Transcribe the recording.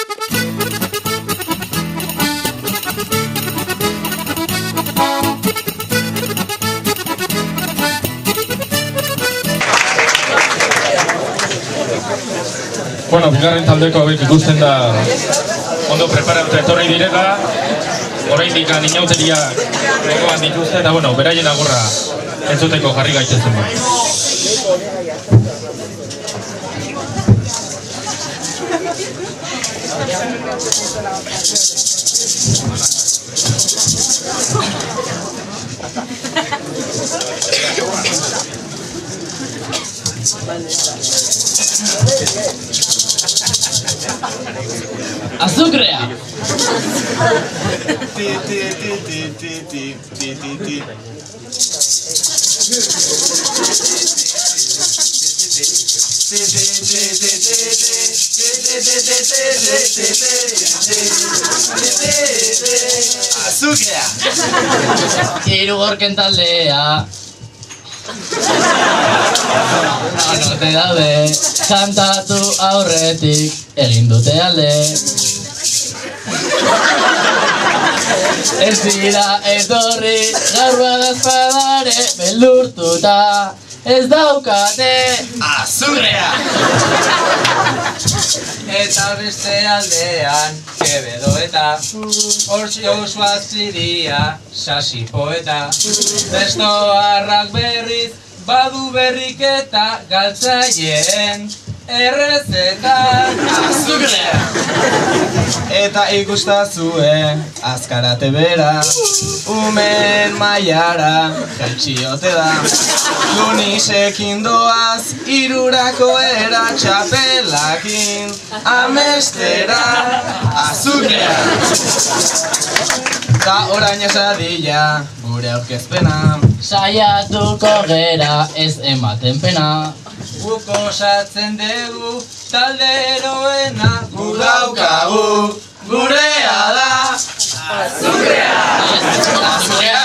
Bueno, bigarren taldeko hauek ikusten da ondo preparatuta etorri direla, oraindik inauteria gogoan dituzte eta bueno, beraien agurra entzuteko jarri gaitezen da. Azukrea! Azukrea! Hiru gorken taldea. Norte daude, kantatu aurretik, egin dute alde. Ez dira etorri, gaur badazpadare, beldurtuta, ez daukate Azukrea! Eta beste aldean, Quevedo eta Orsua ziria, sasi poeta. Bestoarrak berriz, badu berriketa galtzaileen errezeta. Azukrea! Eta ikustazue, azkarate bera, umen maiara, jeltxiote da. Lunisekin doaz, irurako era txapelakin, amestera, azukrea! Ta orain esadila, gure aurkezpena, saiatuko gera ez ematen pena. Guk osatzen dugu talderoena, gu daukagu, gurea da, azukrea! Azukrea,